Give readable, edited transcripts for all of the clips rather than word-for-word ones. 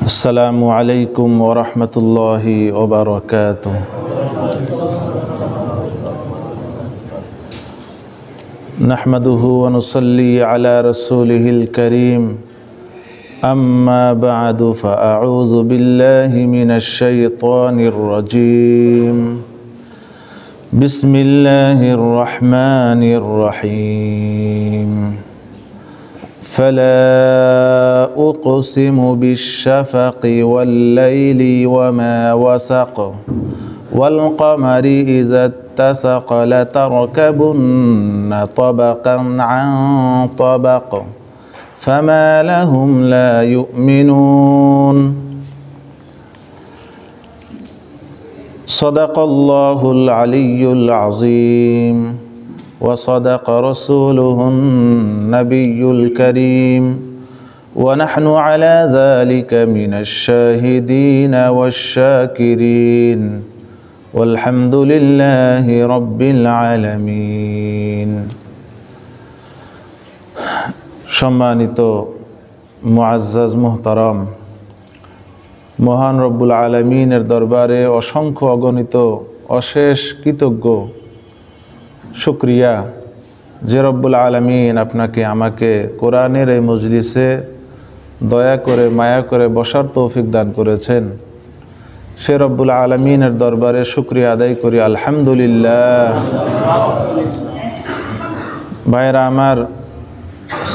السلام عليكم ورحمة الله وبركاته. نحمده ونصلي على رسوله الكريم. أما بعد فأعوذ بالله من الشيطان الرجيم. بسم الله الرحمن الرحيم. فلا أقسم بالشفق والليل وما وسق والقمر إذا اتسق لتركبن طبقا عن طبق فما لهم لا يؤمنون. صدق الله العلي العظيم وصدق رسوله النبي الكريم ونحن على ذلك من الشاهدين والشاكرين والحمد لله رب العالمين. সম্মানিত মুআজ্জাজ মুহতারাম, মহান রব্বুল আলামিনের দরবারে অসংখ্য অগণিত অশেষ কৃতজ্ঞ শুকরিয়া যে রব্বুল আলামিন আপনাকে আমাকে কোরআনের এই মজলিসে দয়া করে মায়া করে বসার তৌফিক দান করেছেন। সে রব্বুল আলামিনের দরবারে শুকরিয়া আদায় করি আলহামদুলিল্লাহ। ভাইরা আমার,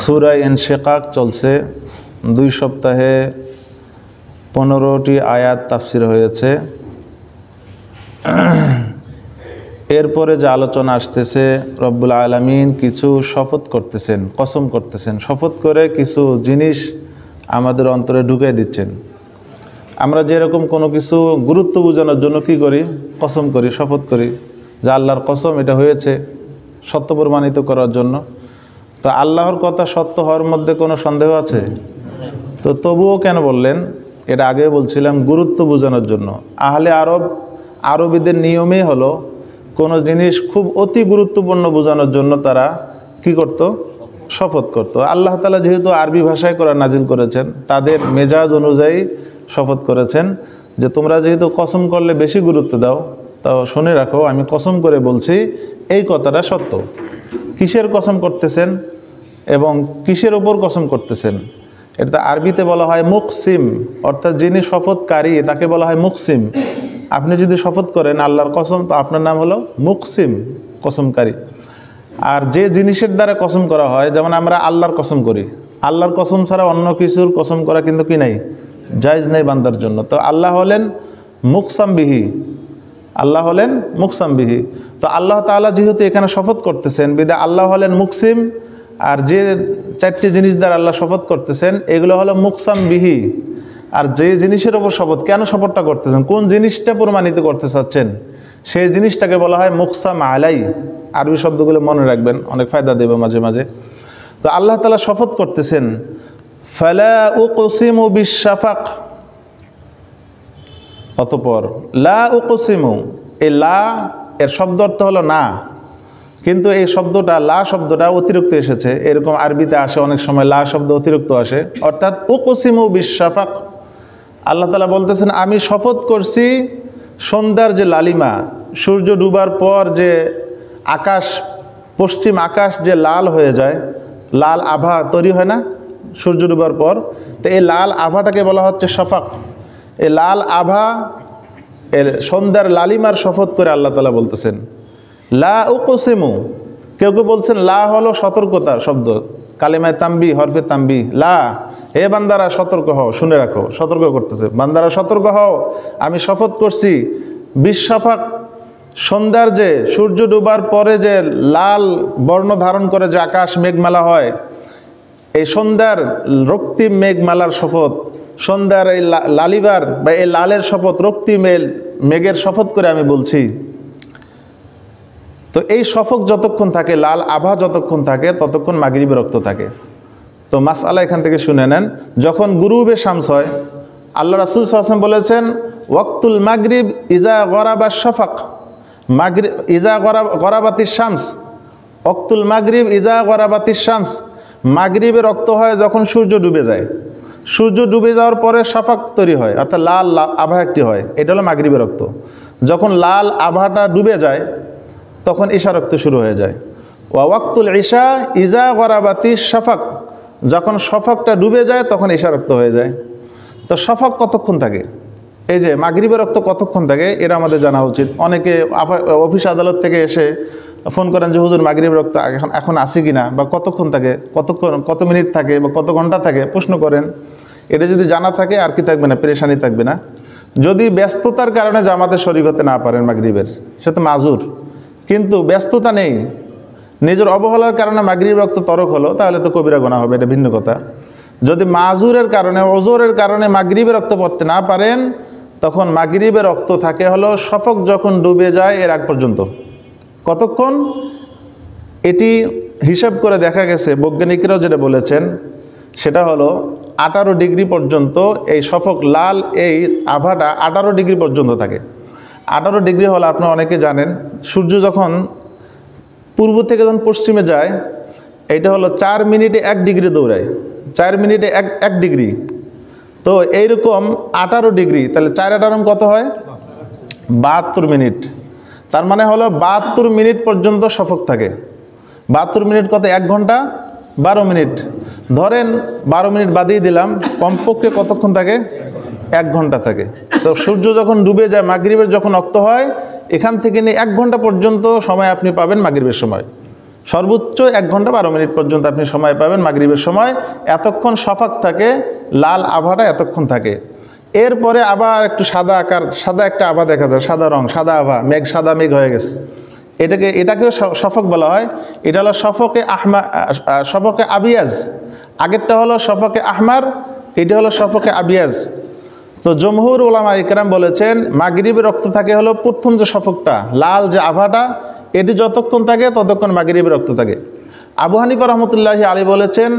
সূরা ইনশিকাক চলছে, 2 সপ্তাহে 15টি আয়াত তাফসির হয়েছে। এরপরে যে আলোচনা আসতেছে, রব্বুল আলামিন কিছু শপথ করতেছেন, কসম করতেছেন, শপথ করে কিছু জিনিস আমাদের অন্তরে ঢুকিয়ে দিচ্ছেন। আমরা যেরকম কোনো কিছু গুরুত্ব বোঝানোর জন্য কি করি, কসম করি, শপথ করি যে আল্লাহর কসম এটা হয়েছে, সত্য প্রমাণিত করার জন্য। তো আল্লাহর কথা সত্য হওয়ার মধ্যে কোনো সন্দেহ আছে? তো তবুও কেন বললেন? এটা আগে বলছিলাম, গুরুত্ব বোঝানোর জন্য। আহলে আরবিদের নিয়মই হলো কোনো জিনিস খুব অতি গুরুত্বপূর্ণ বোঝানোর জন্য তারা কি করত? শপথ করত। আল্লাহ তাআলা যেহেতু আরবি ভাষায় কোরআন নাজিল করেছেন, তাদের মেজাজ অনুযায়ী শপথ করেছেন যে তোমরা যেহেতু কসম করলে বেশি গুরুত্ব দাও, তাও শুনে রাখো আমি কসম করে বলছি এই কথাটা সত্য। কিসের কসম করতেছেন এবং কিসের ওপর কসম করতেছেন? এটা আরবিতে বলা হয় মুকসিম, অর্থাৎ যিনি শপথকারী তাকে বলা হয় মুকসিম। আপনি যদি শপথ করেন আল্লাহর কসম, তো আপনার নাম হলো মুকসিম, কসমকারী। আর যে জিনিসের দ্বারা কসম করা হয়, যেমন আমরা আল্লাহর কসম করি, আল্লাহর কসম ছাড়া অন্য কিছুর কসম করা কিন্তু কি নাই, জায়েজ নেই বান্দার জন্য। তো আল্লাহ হলেন মুকসাম বিহি, আল্লাহ হলেন মুকসাম বিহি। তো আল্লাহ তাআলা যেহেতু এখানে শপথ করতেছেন, বিদা আল্লাহ হলেন মুকসিম। আর যে 4টি জিনিস দ্বারা আল্লাহ শপথ করতেছেন এগুলো হলো মুকসাম বিহি। আর যে জিনিসের ওপর শপথ, কেন শপথটা করতেছেন, কোন জিনিসটা প্রমাণিত করতে চাচ্ছেন, সেই জিনিসটাকে বলা হয় মুকসাম আলাই। আরবি শব্দগুলো মনে রাখবেন, অনেক ফায়দা দেবে মাঝে মাঝে। তো আল্লাহ তাআলা শপথ করতেছেন ফালা উকসিমু বিশ-শাফাক, অতঃপর লা উকসিমু, এই লা এর শব্দ অর্থ হলো না, কিন্তু এই শব্দটা লা শব্দটা অতিরিক্ত এসেছে। এরকম আরবিতে আসে অনেক সময় লা শব্দ অতিরিক্ত আসে, অর্থাৎ উকসিমু বিশ-শাফাক। আল্লাহ তাআলা বলতেছেন আমি শপথ করছি সন্ধ্যার যে লালিমা, সূর্য ডুবার পর যে আকাশ, পশ্চিম আকাশ যে লাল হয়ে যায়, লাল আভা তৈরি হয় না সূর্য ডুবার পর, তো এই লাল আভাটাকে বলা হচ্ছে শাফাক। এই লাল আভা এর সন্ধ্যার লালিমার শপথ করে আল্লাহ তাআলা বলতেছেন লা উকসিমু। কেউ কেউ বলছেন লা হলো সতর্কতার শব্দ, কালিমায় তাম্বি, হরফে তাম্বি। লা, হে বান্দারা সতর্ক হও, শুনে রাখো, সতর্ক করতেছে, বান্দারা সতর্ক হও, আমি শপথ করছি বিশ-শাফাক, সন্ধ্যার যে সূর্য ডুবার পরে যে লাল বর্ণ ধারণ করে যে আকাশ মেঘমালা হয়, এই সন্ধ্যার রক্তিম মেঘমালার শপথ, সন্ধ্যার এই লালিবার বা এই লালের শপথ, রক্তিম মেঘের শপথ করে আমি বলছি। তো এই শফক যতক্ষণ থাকে, লাল আভা যতক্ষণ থাকে, ততক্ষণ মাগরিবের রক্ত থাকে। তো মাসআলা এখান থেকে শুনে নেন। যখন গুরুবে শামস হয়, আল্লাহ রাসূল সাল্লাল্লাহু আলাইহি ওয়াসাল্লাম বলেছেন ওয়াক্তুল মাগরিব ইজা গরাবা শাফাক, মাগরিব ইজা গরাবাতিশ শামস, ওয়াক্তুল মাগরিব ইজা গরাবাতিশ শামস, মাগরিবের রক্ত হয় যখন সূর্য ডুবে যায়। সূর্য ডুবে যাওয়ার পরে শাফাক তৈরি হয়, অর্থাৎ লাল আভা একটি হয়, এটা হলো মাগরিবের রক্ত। যখন লাল আভাটা ডুবে যায় তখন ঈশা রক্ত শুরু হয়ে যায়। ওয়া ওয়াক্তুল ঈশা ইজা গরাবাতি শাফাক, যখন শফাকটা ডুবে যায় তখন ঈশা রক্ত হয়ে যায়। তো শফাক কতক্ষণ থাকে, এই যে মাগরিবের রক্ত কতক্ষণ থাকে এটা আমাদের জানা উচিত। অনেকে অফিস আদালত থেকে এসে ফোন করেন যে হুজুর মাগরিবের রক্ত এখন আসে কিনা, বা কতক্ষণ থাকে, কত মিনিট থাকে, বা কত ঘন্টা থাকে প্রশ্ন করেন। এটা যদি জানা থাকে আর কি থাকবে না, পেরেশানি থাকবে না। যদি ব্যস্ততার কারণে জামাতে শরীক হতে না পারেন মাগরিবের, সে তো মাজুর, কিন্তু ব্যস্ততা নেই, নিজের অবহেলার কারণে মাগরিবের রক্ত তরক হলো, তাহলে তো কবিরা গুনাহ হবে, এটা ভিন্ন কথা। যদি মাজুরের কারণে, ওজোরের কারণে মাগরিবের রক্ত পড়তে না পারেন, তখন মাগরিবের রক্ত থাকে হলো শফক যখন ডুবে যায় এর আগ পর্যন্ত। কতক্ষণ এটি হিসাব করে দেখা গেছে, বৈজ্ঞানিকরাও যেটা বলেছেন সেটা হলো 18 ডিগ্রি পর্যন্ত এই শফক লাল এই আভাটা 18 ডিগ্রি পর্যন্ত থাকে। 18 ডিগ্রি হলো আপনারা অনেকে জানেন, সূর্য যখন পূর্ব থেকে যখন পশ্চিমে যায়, এটা হলো 4 মিনিটে 1 ডিগ্রি দৌড়ায়, 4 মিনিটে 1 ডিগ্রি। তো এইরকম 18 ডিগ্রি, তাহলে 4 18 কত হয়, 72 মিনিট। তার মানে হলো 72 মিনিট পর্যন্ত শফক থাকে। 72 মিনিট কত, 1 ঘন্টা 12 মিনিট। ধরেন 12 মিনিট বাদিয়ে দিলাম, কমপক্ষে কতক্ষণ থাকে, 1 ঘন্টা থাকে। তো সূর্য যখন ডুবে যায়, মাগরিবের যখন রক্ত হয়, এখান থেকে নিয়ে 1 ঘন্টা পর্যন্ত সময় আপনি পাবেন মাগরিবের সময়। সর্বোচ্চ 1 ঘন্টা 12 মিনিট পর্যন্ত আপনি সময় পাবেন মাগরিবের সময়। এতক্ষণ শফাক থাকে, লাল আভাটা এতক্ষণ থাকে। এরপরে আবার একটু সাদা একটা আভা দেখা যায়, সাদা রং, সাদা আভা, সাদা মেঘ হয়ে গেছে। এটাকেও শফক বলা হয়। এটা হলো শফকে আবিয়াজ। আগেরটা হলো শফকে আহমার, এটা হলো শফকে আবিয়াজ। তো জমহুর উলামা ইকরাম বলেছেন মাগরিবের রক্ত থাকে হলো প্রথম যে শফকটা, লাল যে আভাটা, এটি যতক্ষণ থাকে ততক্ষণ মাগরিবের রক্ত থাকে। আবু হানিফা রহমতুল্লাহি আলাইহি বলেছেন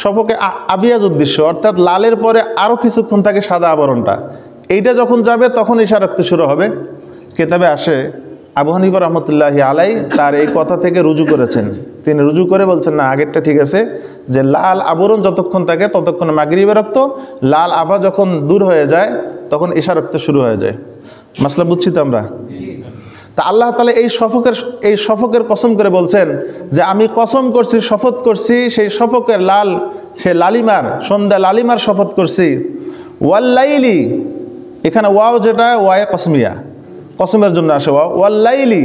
শফকে আবিয়াজ উদ্দেশ্য, অর্থাৎ লালের পরে আরও কিছুক্ষণ থাকে সাদা আবরণটা, এইটা যখন যাবে তখন ঈশা রক্ত শুরু হবে। কিতাবে আসে আবু হানিফা রহমতুল্লাহি আলাই তার এই কথা থেকে রুজু করেছেন। তিনি রুজু করে বলছেন না, আগেরটা ঠিক আছে, যে লাল আবরণ যতক্ষণ থাকে ততক্ষণ মাগরিবের রক্ত, লাল আভা যখন দূর হয়ে যায় তখন ঈশা রক্ত শুরু হয়ে যায়। মাসলা বুঝছি তো আমরা? তা আল্লাহ তাআলা এই শফকের কসম করে বলছেন যে আমি কসম করছি, শপথ করছি সেই শফকের লাল, সে লালিমার, সন্ধ্যা লালিমার শপথ করছি। ওয়াল্লাইলি, এখানে ওয়াও যেটা ওয়ায়ে কসমিয়া, কসমের জন্য আসে ওয়াও। ওয়াল্লাইলি,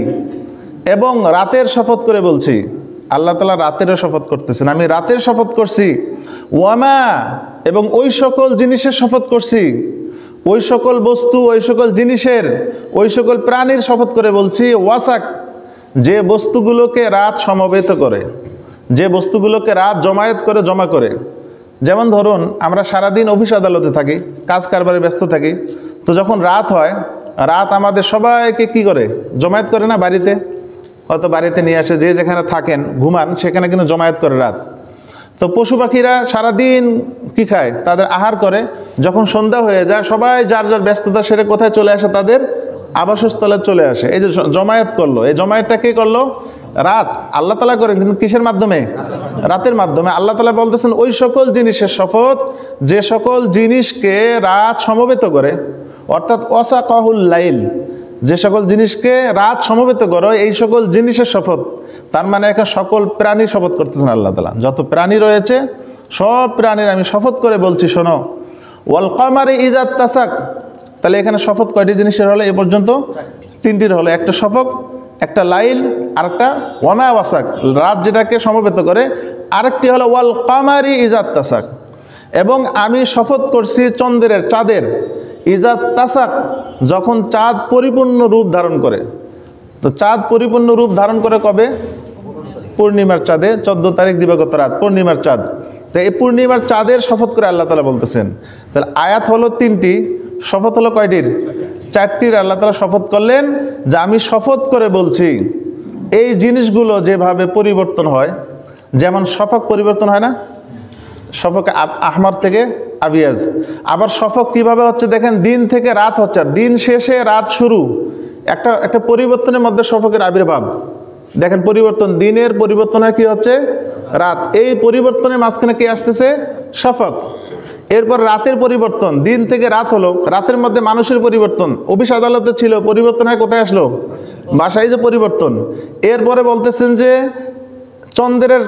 এবং রাতের শপথ করে বলছি। আল্লাহ তাআলা রাতেরও শপথ করতেছেন, আমি রাতের শপথ করছি। ওয়ামা, এবং ওই সকল জিনিসের শপথ করছি, ওই সকল বস্তু, ওই সকল জিনিসের, ওই সকল প্রাণীর শপথ করে বলছি। ওয়াসাক, যে বস্তুগুলোকে রাত সমবেত করে, যে বস্তুগুলোকে রাত জমা করে। যেমন ধরুন আমরা সারাদিন অফিস আদালতে থাকি, কাজ কারবারে ব্যস্ত থাকি, তো যখন রাত হয়, রাত আমাদের সবাইকে কি করে, জমায়েত করে না বাড়িতে, হয়তো বাড়িতে নিয়ে আসে, যে যেখানে থাকেন ঘুমান সেখানে কিন্তু জমায়েত করে রাত। তো পশু পাখিরা সারাদিন কি খায়, তাদের আহার করে। যখন সন্ধ্যা হয়ে যায় সবাই যার যার ব্যস্ততা সেরে কোথায় চলে আসে, তাদের আবাসস্থলে চলে আসে। এই যে জমায়েত করলো, এই জমায়েতটা কে করলো, রাত। আল্লাহ তাআলা করেন, কিন্তু কিসের মাধ্যমে, রাতের মাধ্যমে। আল্লাহ তাআলা বলতেছেন ওই সকল জিনিসের শপথ যে সকল জিনিসকে রাত সমবেত করে, অর্থাৎ ওয়াসাকাহুল লাইল, যে সকল জিনিসকে রাত সমবেত করো, এই সকল জিনিসের শপথ। তার মানে এখন সকল প্রাণীর শপথ করতেছেন আল্লাহ তাআলা। যত প্রাণী রয়েছে সব প্রাণীর আমি শপথ করে বলছি, শোনো। ওয়াল কামারি ইজা তাসাক, তাহলে এখানে শপথ কয়টি জিনিসের হলো এ পর্যন্ত? 3টির হলো, একটা শফক, একটা লাইল, আর একটা ওয়ামা ওয়াসাক, রাত যেটাকে সমবেত করে। আরেকটি হলো ওয়াল কামারি ইজা তাসাক, এবং আমি শপথ করছি চন্দ্রের, চাঁদের। ইজা তাসাক, যখন চাঁদ পরিপূর্ণ রূপ ধারণ করে। তো চাঁদ পরিপূর্ণ রূপ ধারণ করে কবে? পূর্ণিমার চাঁদে, 14 তারিখ দিবাগত রাত, পূর্ণিমার চাঁদ। তো এই পূর্ণিমার চাঁদের শপথ করে আল্লাহ তাআলা বলতেছেন। তাহলে আয়াত হলো 3টি, শপথ হলো কয়টির? 4টির। আল্লাহ তাআলা শপথ করলেন যে আমি শপথ করে বলছি এই জিনিসগুলো যেভাবে পরিবর্তন হয়, যেমন শফক পরিবর্তন হয় না, শফক আহমার থেকে আবিয়াজ। আবার শফক কিভাবে হচ্ছে দেখেন, দিন থেকে রাত হচ্ছে, দিন শেষে রাত শুরু, একটা পরিবর্তনের মধ্যে শফকের আবির্ভাব। দেখেন পরিবর্তন, দিনের পরিবর্তন হয় কি হচ্ছে, রাত। এই পরিবর্তনের মাঝখানে কি আসতেছে? শফক। এরপর রাতের পরিবর্তন, দিন থেকে রাত হলো, রাতের মধ্যে মানুষের পরিবর্তন, অফিস আদালতে ছিল, পরিবর্তন হয়ে কোথায় আসলো? বাসায় যে পরিবর্তন। এরপরে বলতেছেন যে চন্দ্রের,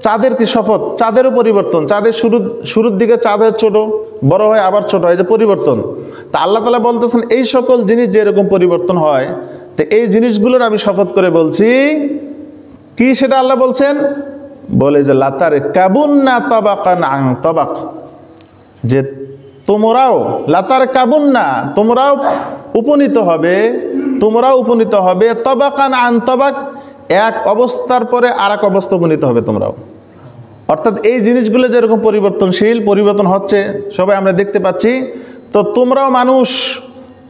চাঁদের কি শপথ, চাঁদেরও পরিবর্তন, চাঁদের শুরুর দিকে চাঁদের ছোট, বড় হয় আবার ছোট হয়, যে পরিবর্তন। তা আল্লাহ তাআলা বলতেছেন এই সকল জিনিস যেরকম পরিবর্তন হয়, তো এই জিনিসগুলোর আমি শপথ করে বলছি। কি সেটা আল্লাহ বলছেন? বলে যে লাতার কাবুন্না তাবাকান আন তাবাক, যে তোমরাও লাতার কাবুন্না, তোমরাও উপনীত হবে, তোমরাও উপনীত হবে তাবাকান আন তাবাক, এক অবস্থার পরে আর এক অবস্থা উপনীত হবে তোমরাও। অর্থাৎ এই জিনিসগুলো যেরকম পরিবর্তনশীল, পরিবর্তন হচ্ছে সবাই আমরা দেখতে পাচ্ছি, তো তোমরাও মানুষ,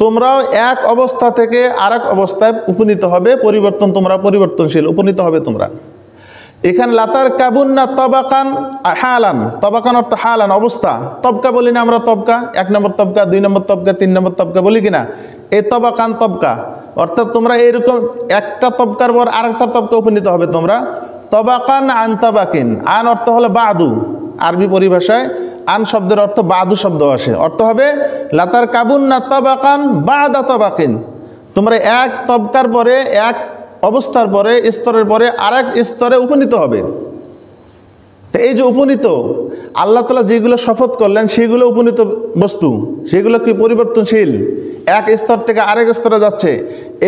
তোমরাও এক অবস্থা থেকে আর এক অবস্থায় উপনীত হবে, পরিবর্তন, তোমরা পরিবর্তনশীল, উপনীত হবে তোমরা। এখানে লাতার কাবুন্না তবাকান হালান, তবাকান অর্থ হালান অবস্থা, তবকা বলি না আমরা, তবকা 1 নম্বর তবকা, 2 নম্বর তবকা, 3 নম্বর তবকা বলি কিনা, এই তবাকান তবকা, অর্থাৎ তোমরা এইরকম একটা তবকার পর আরেকটা তবকা উপনীত হবে তোমরা। তবাকান আন তাবাকিন, আন অর্থ হলো বাদু, আরবি পরিভাষায় আন শব্দের অর্থ বাদু শব্দ আসে, অর্থ হবে লাতার কাবুন্না তবাকান বাদা তবাকিন, তোমরা এক তবকার পরে, এক অবস্থার পরে, স্তরের পরে আরেক স্তরে উপনীত হবে। তো এই যে উপনীত, আল্লাহ তাআলা যেগুলো শপথ করলেন সেগুলো উপনীত বস্তু, সেগুলো কি পরিবর্তনশীল, এক স্তর থেকে আরেক স্তরে যাচ্ছে,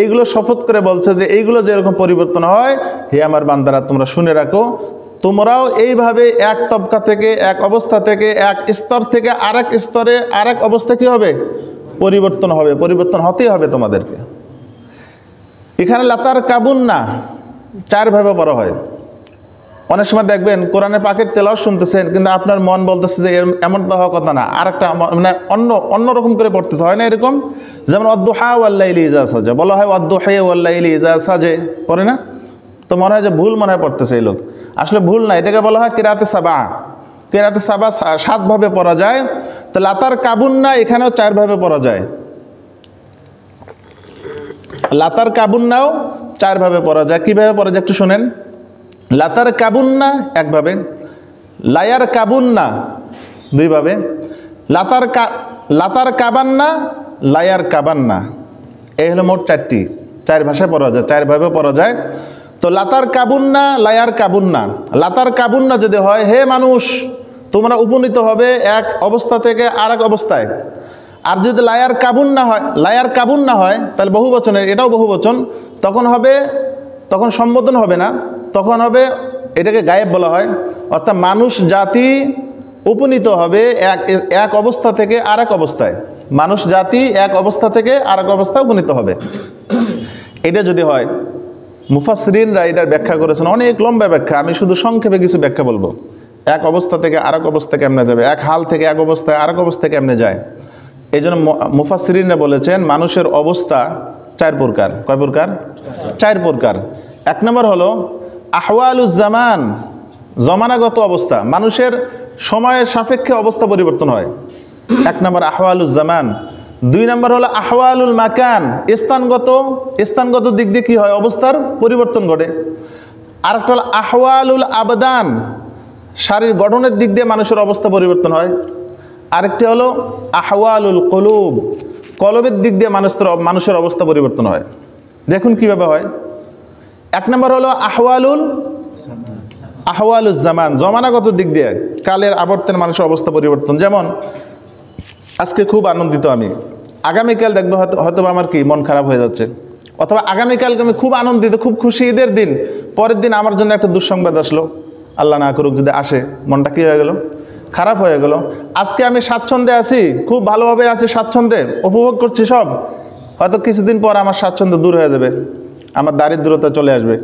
এইগুলো শপথ করে বলছে যে এইগুলো যেরকম পরিবর্তন হয়, হে আমার বান্দারা তোমরা শুনে রাখো, তোমরাও এইভাবে এক তবকা থেকে, এক অবস্থা থেকে, এক স্তর থেকে আরেক স্তরে আরেক অবস্থা কি হবে? পরিবর্তন হবে, পরিবর্তন হতেই হবে তোমাদেরকে। এখানে লাতার কাবুন্না 4 ভাবে পড়া হয়। অনেক সময় দেখবেন কোরআনে পাকের তেলাওয়াত শুনতেছেন, কিন্তু আপনার মন বলতেছে যে এমন তো হওয়ার কথা না, আর একটা মানে অন্যরকম করে পড়তেছে, হয় না এরকম? যেমন ওয়াদ-দুহা ওয়াল-লাইলি ইযা সাজা, বলা হয় ওয়াদ-দুহা ওয়াল-লাইলি ইযা সাজা, পড়ে না? তো মনে হয় যে ভুল মনে হয় পড়তেছে এই লোক, আসলে ভুল না, এটাকে বলা হয় কিরাতে সাবা। কিরাতে সাবা 7 ভাবে পড়া যায়। তো লাতার কাবুন্না এখানেও 4 ভাবে পড়া যায়। লাতার কাবুন্নাও 4 ভাবে পড়া যায়। কীভাবে পড়া যায় একটু শোনেন। লাতার কাবুন্না 1 ভাবে, লায়ার কাবুন্না 2 ভাবে, লাতার কাবান্না, লায়ার কাবান্না, এই হলো মোট 4 ভাষায় পড়া যায়, 4 ভাবে পড়া যায়। তো লাতার কাবুন্না, লায়ার কাবুন্না, লাতার কাবুন্না যদি হয় হে মানুষ তোমরা উপনীত হবে এক অবস্থা থেকে আর এক অবস্থায়, আর যদি লায়ার কাবুন্না হয়, লায়ার কাবুন্না হয় তাহলে বহু বচনের, এটাও বহু বচন, তখন হবে, তখন সম্বোধন হবে না, তখন হবে, এটাকে গায়েব বলা হয়। অর্থাৎ মানুষ জাতি উপনীত হবে এক অবস্থা থেকে আর এক অবস্থায়, মানুষ জাতি এক অবস্থা থেকে আর এক অবস্থায় উপনীত হবে। এটা যদি হয়, মুফাসসিরিনরা এটার ব্যাখ্যা করেছেন, অনেক লম্বা ব্যাখ্যা, আমি শুধু সংক্ষেপে কিছু ব্যাখ্যা বলবো। এক অবস্থা থেকে আর এক অবস্থা কেমনে যাবে, এক হাল থেকে এক অবস্থায় আর এক অবস্থায় কেমনে যায়, এই জন্য মুফাসসিরিনরা বলেছেন মানুষের অবস্থা 4 প্রকার। কয় প্রকার? 4 প্রকার। 1 নম্বর হলো আহওয়ালুজ জামান, জমানাগত অবস্থা, মানুষের সময়ের সাপেক্ষে অবস্থা পরিবর্তন হয়, 1 নম্বর আহওয়ালুজ জামান। 2 নম্বর হলো আহওয়ালুল মাকান, স্থানগত দিক দিয়ে কী হয়, অবস্থার পরিবর্তন ঘটে। আরেকটা হলো আহওয়ালুল আবদান, শারীরিক গঠনের দিক দিয়ে মানুষের অবস্থা পরিবর্তন হয়। আরেকটি হলো আহওয়ালুল কুলুব, কলবের দিক দিয়ে মানুষের অবস্থা পরিবর্তন হয়। দেখুন কীভাবে হয়। 1 নম্বর হলো আহওয়ালুজ জামান, জমানাগত দিক দিয়ে কালের আবর্তনে মানুষের অবস্থা পরিবর্তন। যেমন আজকে খুব আনন্দিত আমি, আগামীকাল দেখবো হয়তো আমার কি মন খারাপ হয়ে যাচ্ছে, অথবা আগামীকালকে আমি খুব আনন্দিত, খুব খুশি, ঈদের দিন, পরের দিন আমার জন্য একটা দুঃসংবাদ আসলো, আল্লাহ না করুক যদি আসে, মনটা কী হয়ে গেল, খারাপ হয়ে গেল। আজকে আমি স্বাচ্ছন্দ্যে আছি, খুব ভালোভাবে আছি, স্বাচ্ছন্দ্যে উপভোগ করছি সব, হয়তো কিছুদিন পর আমার স্বাচ্ছন্দ্য দূর হয়ে যাবে, আমার দারিদ্রতা চলে আসবে।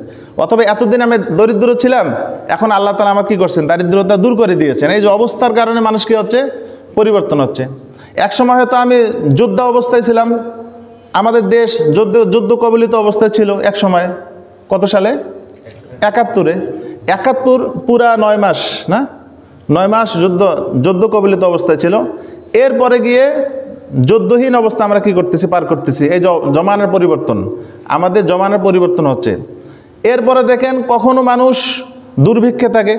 অথবা এতদিন আমি দরিদ্র ছিলাম, এখন আল্লাহ তাআলা আমার কী করছেন, দারিদ্রতা দূর করে দিয়েছেন। এই যে অবস্থার কারণে মানুষ কী হচ্ছে, পরিবর্তন হচ্ছে। এক সময় হয়তো আমি যোদ্ধা অবস্থায় ছিলাম, আমাদের দেশ যুদ্ধ কবলিত অবস্থায় ছিল এক সময়, কত সালে, 71 পুরা 9 মাস, না 9 মাস যুদ্ধ কবলিত অবস্থায় ছিল। এরপরে গিয়ে যুদ্ধহীন অবস্থা আমরা কি করতেছি, পার করতেছি। এই জমানার পরিবর্তন, আমাদের জমানার পরিবর্তন হচ্ছে। এরপরে দেখেন কখনো মানুষ দুর্ভিক্ষে থাকে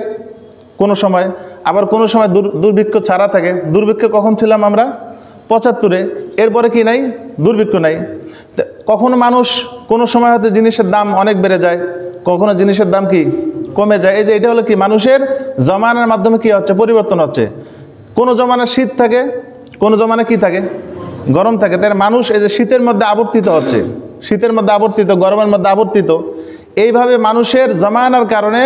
কোনো সময়, আবার কোনো সময় দুর্ভিক্ষ ছাড়া থাকে। দুর্ভিক্ষ কখন ছিলাম আমরা? 75-এ। এরপরে কি নাই? দুর্ভিক্ষ নাই। কখনো মানুষ কোনো সময় হয়তো জিনিসের দাম অনেক বেড়ে যায়, কখনো জিনিসের দাম কি কমে যায়। এই যে এটা হলো কি মানুষের জমানার মাধ্যমে কি হচ্ছে? পরিবর্তন হচ্ছে। কোনো জমানায় শীত থাকে, কোনো জমানায় কি থাকে? গরম থাকে। তাই মানুষ এই যে শীতের মধ্যে আবর্তিত হচ্ছে, শীতের মধ্যে আবর্তিত, গরমের মধ্যে আবর্তিত, এইভাবে মানুষের জমানার কারণে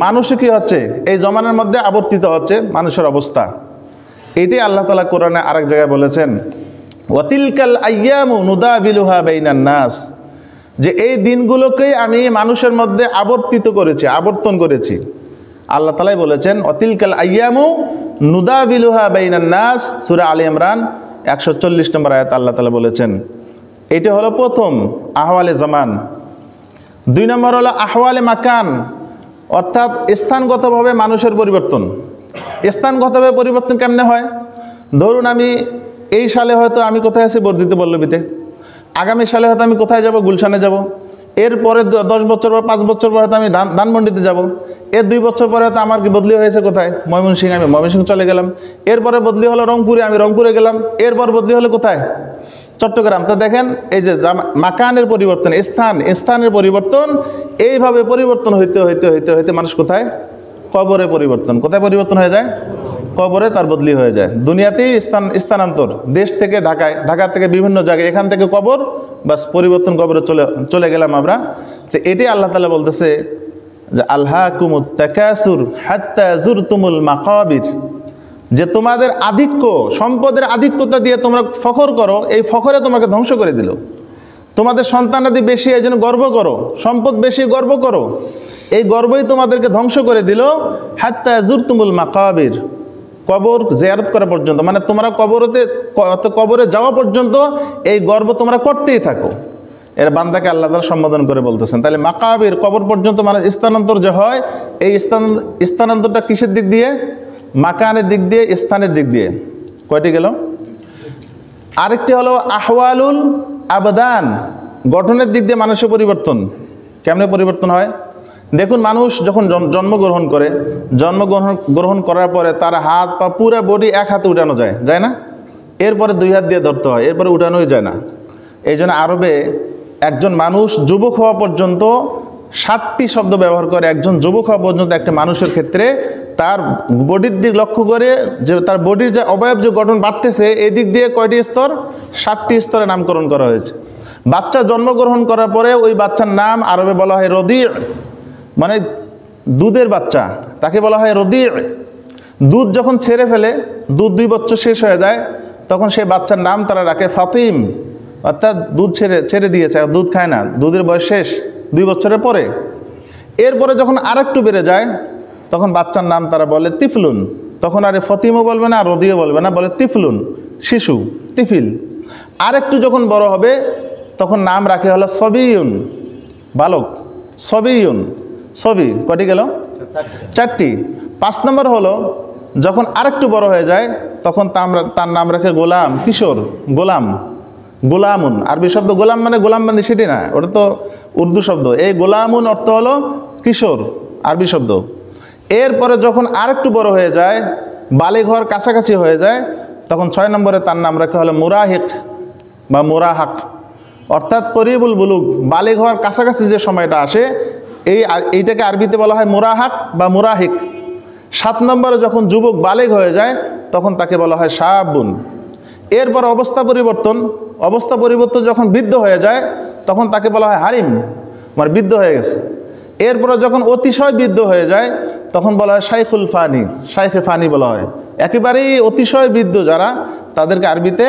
মানুষে কি হচ্ছে? এই জমানার মধ্যে আবর্তিত হচ্ছে মানুষের অবস্থা। এটাই আল্লাহ তাআলা কোরআনে আরেক জায়গায় বলেছেন, ওয়াতিলকাল আইয়ামু নুদাবিলুহা বাইনান নাস, যে এই দিনগুলোকেই আমি মানুষের মধ্যে আবর্তিত করেছি, আবর্তন করেছি। আল্লাহ তাআলাই বলেছেন ওয়াতিলকাল আইয়ামু নুদাবিলুহা বাইনান নাস, সূরা আলী ইমরান 140 নম্বর আয়াত আল্লাহ তাআলা বলেছেন। এটা হলো প্রথম আহওয়ালে জামান। 2 নম্বর হলো আহওয়ালে মাকান, অর্থাৎ স্থানগতভাবে মানুষের পরিবর্তন। স্থানগতভাবে পরিবর্তন কেমনে হয়? ধরুন আমি এই সালে হয়তো আমি কোথায় আছি? বর্ধিত পল্লবীতে। আগামী সালে হয়তো আমি কোথায় যাব? গুলশানে যাব। এরপরে 10 বছর পর, 5 বছর পর হয়তো আমি ধানমন্ডিতে যাব। এর 2 বছর পরে হয়তো আমার কি বদলি হয়েছে কোথায়? ময়মনসিংহ, আমি ময়মনসিংহ চলে গেলাম। এরপরে বদলি হলো রংপুরে, আমি রংপুরে গেলাম। এরপর বদলি হলো কোথায়? চট্টগ্রাম। তো দেখেন এই যে মাকানের পরিবর্তন, স্থানের পরিবর্তন, এইভাবে পরিবর্তন হইতে হইতে হইতে হইতে মানুষ কোথায়? কবরে পরিবর্তন। কোথায় পরিবর্তন হয়ে যায়? কবরে তার বদলি হয়ে যায়। দুনিয়াতেই স্থানান্তর, দেশ থেকে ঢাকায়, ঢাকা থেকে বিভিন্ন জায়গায়, এখান থেকে কবর, বাস পরিবর্তন, কবরে চলে গেলাম আমরা। তো এটাই আল্লাহ তাআলা বলতেছে যে আলহাকুমুত তাকাসুর হাত্তা যুরতুমুল মাকাবির, যে তোমাদের আধিক্য, সম্পদের আধিক্যতা দিয়ে তোমরা ফখর করো, এই ফখরে তোমাকে ধ্বংস করে দিল। তোমাদের সন্তানাদি বেশি, এই জন্য গর্ব করো, সম্পদ বেশি গর্ব করো, এই গর্বই তোমাদেরকে ধ্বংস করে দিল। হাত্তা যুরতুমুল মাকাবির, কবর জিয়ারত করা পর্যন্ত, মানে তোমরা কবরে যাওয়া পর্যন্ত এই গর্ব তোমরা করতেই থাকো। এর বান্দাকে আল্লাহ তাআলা সম্বোধন করে বলতেছেন। তাহলে মাকাবির, কবর পর্যন্ত মানে স্থানান্তর যে হয়, এই স্থানান্তরটা কিসের দিক দিয়ে? মাকানের দিক দিয়ে, স্থানের দিক দিয়ে। কয়টি গেল? আরেকটি হলো আহওয়ালুল আবদান, গঠনের দিক দিয়ে মানুষের পরিবর্তন। কেমনে পরিবর্তন হয়? দেখুন, মানুষ যখন জন্মগ্রহণ করে, জন্মগ্রহণ করার পরে তার হাত পা পুরো বডি এক হাতে উঠানো যায়, যায় না? এরপরে 2 হাত দিয়ে ধরতে হয়, এরপরে উঠানোই যায় না। এই জন্য আরবে একজন মানুষ যুবক হওয়া পর্যন্ত 60টি শব্দ ব্যবহার করে। একজন যুবক হওয়া পর্যন্ত একটা মানুষের ক্ষেত্রে তার বডির দিক লক্ষ্য করে, যে তার বডির যে অবয়ব যে গঠন বাড়তেছে, এই দিক দিয়ে কয়টি স্তর? 60টি স্তরে নামকরণ করা হয়েছে। বাচ্চা জন্মগ্রহণ করার পরে ওই বাচ্চার নাম আরবে বলা হয় রদি', মানে দুধের বাচ্চা, তাকে বলা হয় রদি'। দুধ যখন ছেড়ে ফেলে, দুধ 2 বছর শেষ হয়ে যায়, তখন সেই বাচ্চার নাম তারা রাখে ফাতিম, অর্থাৎ দুধ ছেড়ে দিয়েছে, দুধ খায় না, দুধের বয়স শেষ 2 বছরের পরে। এরপরে যখন আরেকটু বেড়ে যায়, তখন বাচ্চার নাম তারা বলে তিফলুন। তখন আর ফতিমও বলবে না, রদিও বলবে না, বলে তিফলুন, শিশু, তিফিল। আরেকটু যখন বড় হবে, তখন নাম রাখে হলো সবিউন, বালক, সবিউন, সবি। কটি গেল? 4টি। 5 নম্বর হলো যখন আরেকটু বড় হয়ে যায়, তখন তার নাম রাখে গোলাম, কিশোর, গোলাম, গোলামুন। আরবি শব্দ গোলাম মানে গোলামবান্দি, সেটি না, ওটা তো উর্দু শব্দ। এই গোলামুন অর্থ হলো কিশোর, আরবি শব্দ। এরপরে যখন আরেকটু বড় হয়ে যায়, বালিগ হওয়ার কাছাকাছি হয়ে যায়, তখন 6 নম্বরে তার নাম রাখা হলো মুরাহিক বা মুরাহাক, অর্থাৎ করিবুল বুলুগ, বালিগ হওয়ার কাছাকাছি যে সময়টা আসে, এইটাকে আরবিতে বলা হয় মুরাহাক বা মুরাহিক। 7 নম্বরে যখন যুবক বালিগ হয়ে যায়, তখন তাকে বলা হয় শাবুন। এরপর অবস্থা পরিবর্তন যখন বৃদ্ধ হয়ে যায়, তখন তাকে বলা হয় হারিম, মানে বৃদ্ধ হয়ে গেছে। এরপরে যখন অতিশয় বৃদ্ধ হয়ে যায়, তখন বলা হয় শাইখুল ফানি, শাইখে ফানি বলা হয়। একেবারেই অতিশয় বৃদ্ধ যারা, তাদেরকে আরবিতে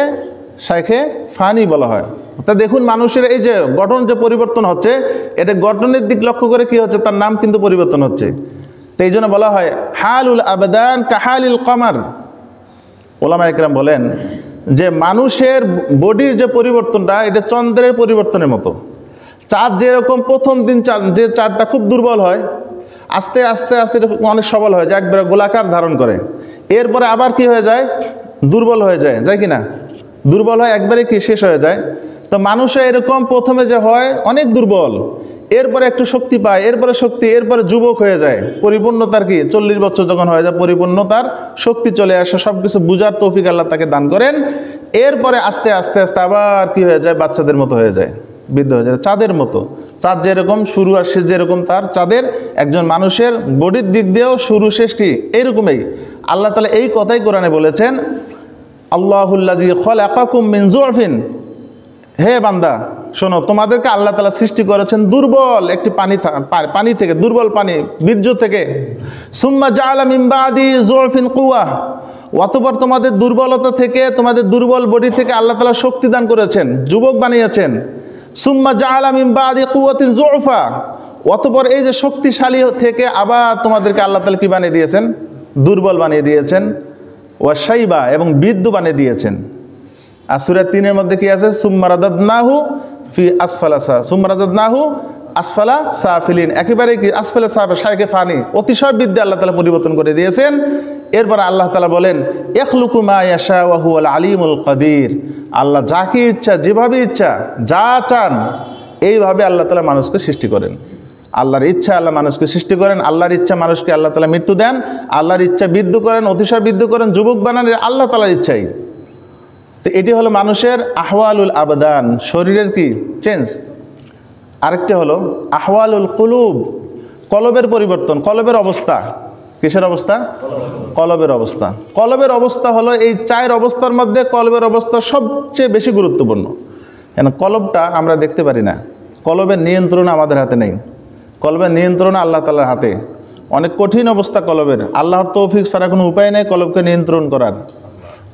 শাইখে ফানি বলা হয়। তা দেখুন, মানুষের এই যে গঠন যে পরিবর্তন হচ্ছে, এটা গঠনের দিক লক্ষ্য করে কি হচ্ছে, তার নাম কিন্তু পরিবর্তন হচ্ছে। তো এই জন্য বলা হয় হালুল আবদান কাহালিল কমার। ওলামা একরাম বলেন যে মানুষের বডির যে পরিবর্তনটা, এটা চন্দ্রের পরিবর্তনের মতো। চাঁদ যেরকম প্রথম দিন যে চাঁদটা খুব দুর্বল হয়, আস্তে আস্তে আস্তে অনেক সবল হয়ে যায়, একবারে গোলাকার ধারণ করে। এরপরে আবার কি হয়ে যায়? দুর্বল হয়ে যায়, যায় কি না? দুর্বল হয়, একবারে কি শেষ হয়ে যায়। তো মানুষে এরকম প্রথমে যে হয় অনেক দুর্বল, এরপরে একটু শক্তি পায়, এরপরে শক্তি, এরপরে যুবক হয়ে যায়, পরিপূর্ণতার কি 40 বছর যখন হয়ে যায় পরিপূর্ণতার শক্তি চলে আসে, সব কিছু বুঝার তৌফিক আল্লাহ তাকে দান করেন। এরপরে আস্তে আস্তে আস্তে আবার কি হয়ে যায়, বাচ্চাদের মতো হয়ে যায়, বৃদ্ধ হয়ে যায়, চাঁদের মতো। চাঁদ যেরকম শুরু আর শেষ যেরকম তার চাঁদের, একজন মানুষের বডির দিক দিয়েও শুরু শেষ কি এরকমই। আল্লাহ তাআলা এই কথাই কোরআনে বলেছেন, আল্লাহুল্লাযী খালাকাকুম মিন যুফিন, হে বান্দা শোনো, তোমাদেরকে আল্লাহ তাআলা সৃষ্টি করেছেন দুর্বল একটি পানি থেকে, দুর্বল পানি, বীর্য থেকে। সুম্মা জাআলা মিন বাদি যুফিন কুওয়া, অতঃপর তোমাদের দুর্বলতা থেকে, তোমাদের দুর্বল বডি থেকে আল্লাহ তাআলা শক্তি দান করেছেন, যুবক বানিয়েছেন। সুম্মা জাআলা মিন বাদি কুওয়াতিন যুফা, অতঃপর এই যে শক্তিশালী থেকে আবার তোমাদেরকে আল্লাহ তাআলা কি বানিয়ে দিয়েছেন, দুর্বল বানিয়ে দিয়েছেন। ওয়া শাইবা, এবং বৃদ্ধ বানিয়ে দিয়েছেন। আর সূরা 3-এর মধ্যে কি আছে, সুম্মা রাদাদনাহু ফি আসফালা সুম্মা রাদাদনাহু আসফালা সাফিলিন, একেবারে কি আসফালা সাফে ফানি, অতিশয় বৃদ্ধি আল্লাহ তাআলা পরিবর্তন করে দিয়েছেন। এরপর আল্লাহ তাআলা বলেন, ইখলুকু মা ইয়াশা ওয়া হুয়াল আলিমুল কাদির, আল্লাহ যাকে ইচ্ছা, যেভাবে ইচ্ছা, যা চান এইভাবে আল্লাহ তাআলা মানুষকে সৃষ্টি করেন। আল্লাহর ইচ্ছা আল্লাহ মানুষকে সৃষ্টি করেন, আল্লাহর ইচ্ছা মানুষকে আল্লাহ তাআলা মৃত্যু দেন, আল্লাহর ইচ্ছা বৃদ্ধ করেন, অতিশয় বৃদ্ধ করেন, যুবক বানান, আল্লাহ তাআলার ইচ্ছাই। তো এটি হলো মানুষের আহওয়ালুল আবদান, শরীরের কি চেঞ্জ। আরেকটি হলো আহওয়ালুল কুলুব, কলবের পরিবর্তন, কলবের অবস্থা। কিসের অবস্থা? কলবের অবস্থা। কলবের অবস্থা হলো এই 4 অবস্থার মধ্যে কলবের অবস্থা সবচেয়ে বেশি গুরুত্বপূর্ণ। কেন কলবটা আমরা দেখতে পারি না, কলবের নিয়ন্ত্রণ আমাদের হাতে নেই, কলবের নিয়ন্ত্রণ আল্লাহ তাআলার হাতে। অনেক কঠিন অবস্থা কলবের, আল্লাহর তৌফিক ছাড়া কোনো উপায় নেই কলবকে নিয়ন্ত্রণ করার।